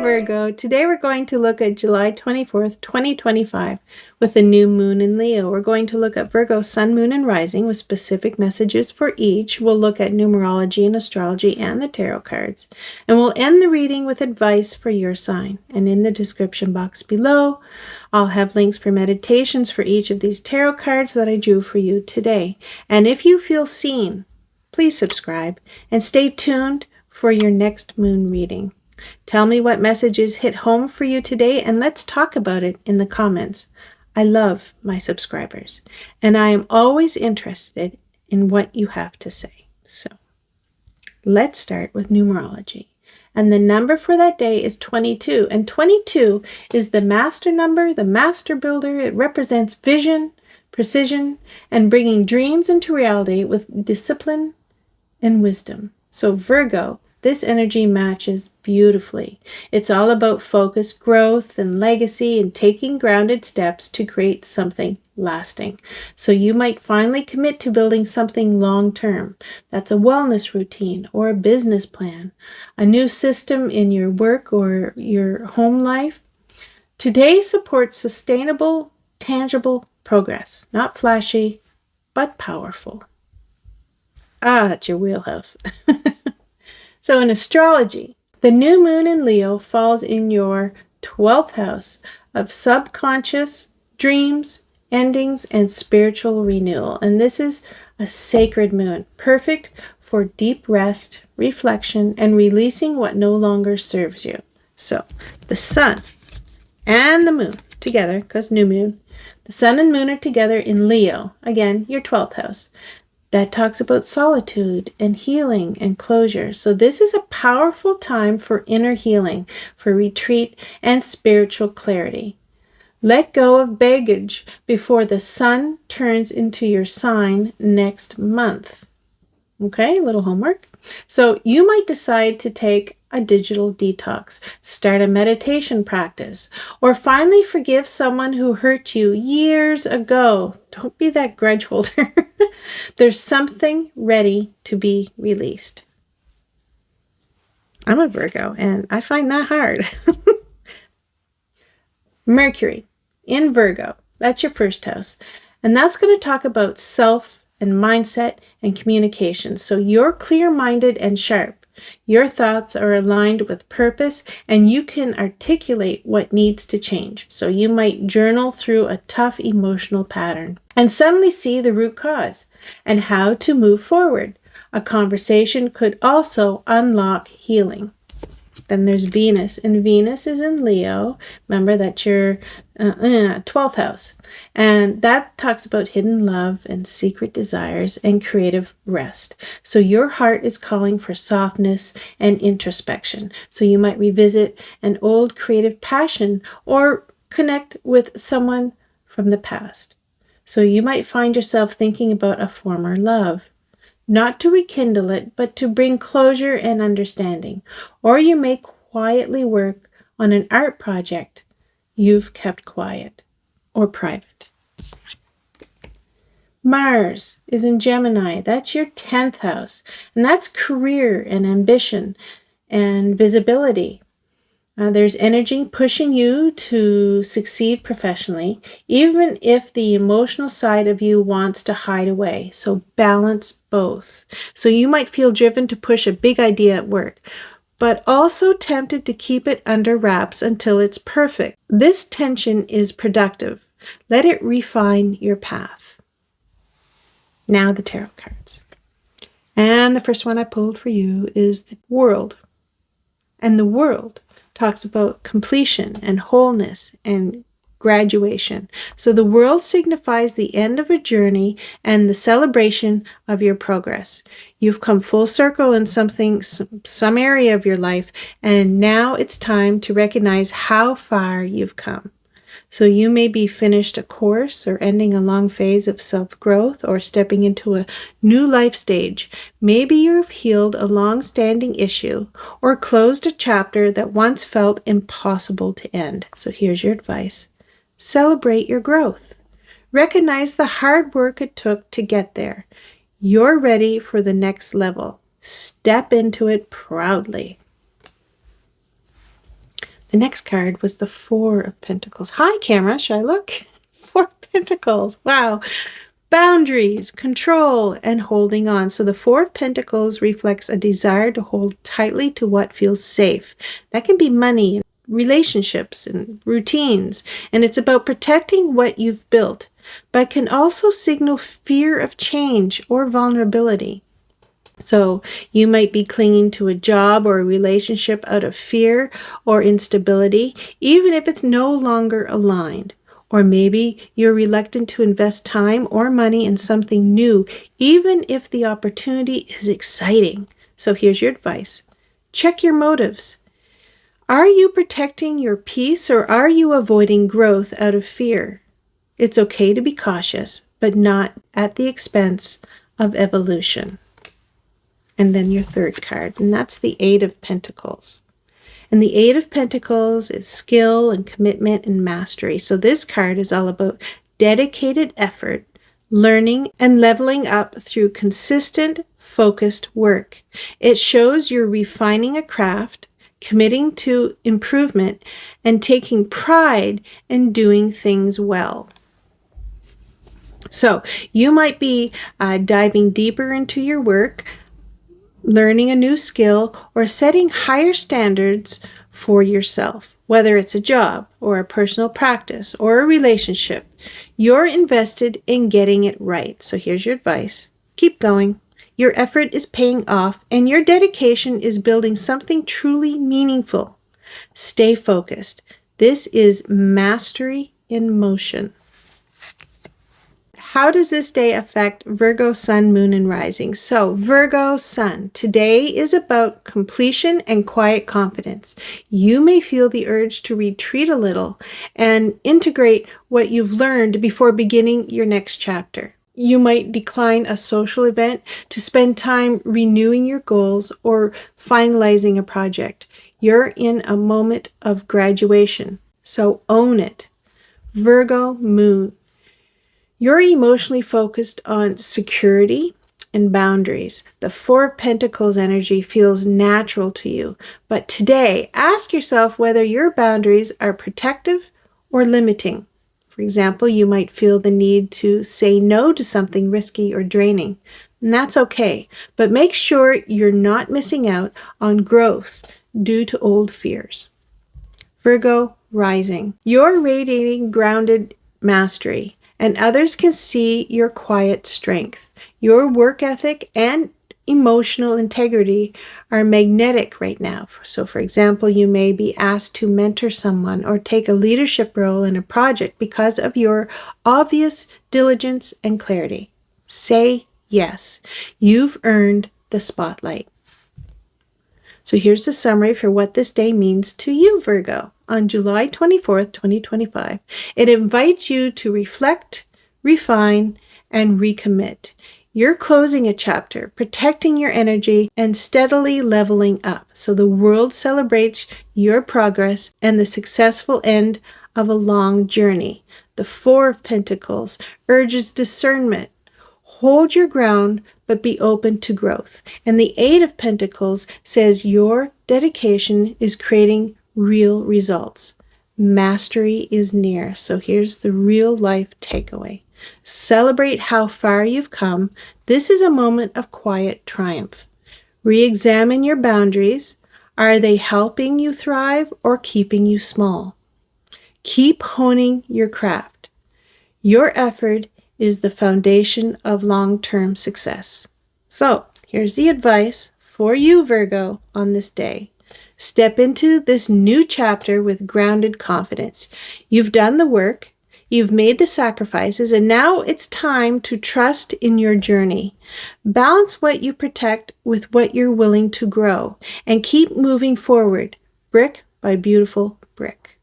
Virgo. Today we're going to look at July 24th, 2025 with the new moon in Leo. We're going to look at Virgo, sun, moon, and rising with specific messages for each. We'll look at numerology and astrology and the tarot cards. And we'll end the reading with advice for your sign. And in the description box below, I'll have links for meditations for each of these tarot cards that I drew for you today. And if you feel seen, please subscribe and stay tuned for your next moon reading. Tell me what messages hit home for you today, and let's talk about it in the comments. I love my subscribers, and I am always interested in what you have to say. So let's start with numerology. And the number for that day is 22. And 22 is the master number, the master builder. It represents vision, precision, and bringing dreams into reality with discipline and wisdom. So Virgo, this energy matches beautifully. It's all about focus, growth, and legacy, and taking grounded steps to create something lasting. So you might finally commit to building something long-term. That's a wellness routine or a business plan, a new system in your work or your home life. Today supports sustainable, tangible progress, not flashy, but powerful. That's your wheelhouse. So in astrology, the new moon in Leo falls in your 12th house of subconscious, dreams, endings, and spiritual renewal. And this is a sacred moon, perfect for deep rest, reflection, and releasing what no longer serves you. So the sun and the moon together, because new moon, the sun and moon are together in Leo, again, your 12th house. That talks about solitude and healing and closure. So this is a powerful time for inner healing, for retreat and spiritual clarity. Let go of baggage before the sun turns into your sign next month. Okay, a little homework. So you might decide to take a digital detox, start a meditation practice, or finally forgive someone who hurt you years ago. Don't be that grudge holder. There's something ready to be released. I'm a Virgo, and I find that hard. Mercury in Virgo, that's your first house. And that's going to talk about self and mindset and communication. So you're clear-minded and sharp. Your thoughts are aligned with purpose, and you can articulate what needs to change. So you might journal through a tough emotional pattern and suddenly see the root cause and how to move forward. A conversation could also unlock healing. Then there's Venus, and Venus is in Leo. Remember, that's your 12th house. And that talks about hidden love and secret desires and creative rest. So your heart is calling for softness and introspection. So you might revisit an old creative passion or connect with someone from the past. So you might find yourself thinking about a former love. Not to rekindle it, but to bring closure and understanding. Or you may quietly work on an art project you've kept quiet or private. Mars is in Gemini. That's your 10th house. And that's career and ambition and visibility. There's energy pushing you to succeed professionally, even if the emotional side of you wants to hide away. So balance both. So you might feel driven to push a big idea at work, but also tempted to keep it under wraps until it's perfect. This tension is productive. Let it refine your path. Now the tarot cards. And the first one I pulled for you is the World. And the World talks about completion and wholeness and graduation. So the world signifies the end of a journey and the celebration of your progress. You've come full circle in some area of your life, and now it's time to recognize how far you've come. So you may be finished a course or ending a long phase of self-growth or stepping into a new life stage. Maybe you've healed a long-standing issue or closed a chapter that once felt impossible to end. So here's your advice. Celebrate your growth. Recognize the hard work it took to get there. You're ready for the next level. Step into it proudly. The next card was the Four of Pentacles. Hi, camera. Should I look? Four of Pentacles. Wow. Boundaries, control, and holding on. So the Four of Pentacles reflects a desire to hold tightly to what feels safe. That can be money, relationships, and routines. And it's about protecting what you've built, but can also signal fear of change or vulnerability. So you might be clinging to a job or a relationship out of fear or instability, even if it's no longer aligned. Or maybe you're reluctant to invest time or money in something new, even if the opportunity is exciting. So here's your advice. Check your motives. Are you protecting your peace or are you avoiding growth out of fear? It's okay to be cautious, but not at the expense of evolution. And then your third card, and that's the Eight of Pentacles. And the Eight of Pentacles is skill and commitment and mastery. So this card is all about dedicated effort, learning, and leveling up through consistent, focused work. It shows you're refining a craft, committing to improvement, and taking pride in doing things well. So you might be diving deeper into your work, learning a new skill, or setting higher standards for yourself. Whether it's a job or a personal practice or a relationship, you're invested in getting it right. So here's your advice. Keep going. Your effort is paying off and your dedication is building something truly meaningful. Stay focused. This is mastery in motion. How does this day affect Virgo Sun, Moon, and Rising? So Virgo Sun, today is about completion and quiet confidence. You may feel the urge to retreat a little and integrate what you've learned before beginning your next chapter. You might decline a social event to spend time renewing your goals or finalizing a project. You're in a moment of graduation, so own it. Virgo Moon. You're emotionally focused on security and boundaries. The Four of Pentacles energy feels natural to you. But today, ask yourself whether your boundaries are protective or limiting. For example, you might feel the need to say no to something risky or draining. And that's okay. But make sure you're not missing out on growth due to old fears. Virgo Rising. You're radiating grounded mastery, and others can see your quiet strength. Your work ethic and emotional integrity are magnetic right now. So for example, you may be asked to mentor someone or take a leadership role in a project because of your obvious diligence and clarity. Say yes. You've earned the spotlight. So here's the summary for what this day means to you, Virgo. On July 24th, 2025, it invites you to reflect, refine, and recommit. You're closing a chapter, protecting your energy, and steadily leveling up. So the world celebrates your progress and the successful end of a long journey. The Four of Pentacles urges discernment. Hold your ground, but be open to growth. And the Eight of Pentacles says your dedication is creating real results. Mastery is near. So here's the real life takeaway. Celebrate how far you've come. This is a moment of quiet triumph. Re-examine your boundaries. Are they helping you thrive or keeping you small? Keep honing your craft. Your effort is the foundation of long-term success. So here's the advice for you, Virgo, on this day. Step into this new chapter with grounded confidence. You've done the work, you've made the sacrifices, and now it's time to trust in your journey. Balance what you protect with what you're willing to grow, and keep moving forward, brick by beautiful brick.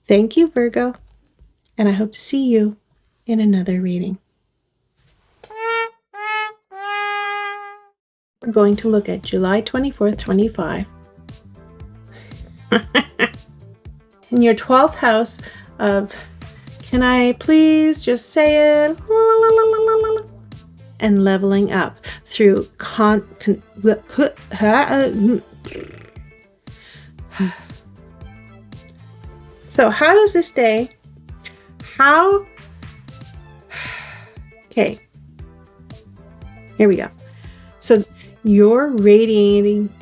Thank you, Virgo, and I hope to see you in another reading. We're going to look at July 24th, 25. In your 12th house of, can I please just say it? And leveling up through So how does this day, okay, here we go. So you're radiating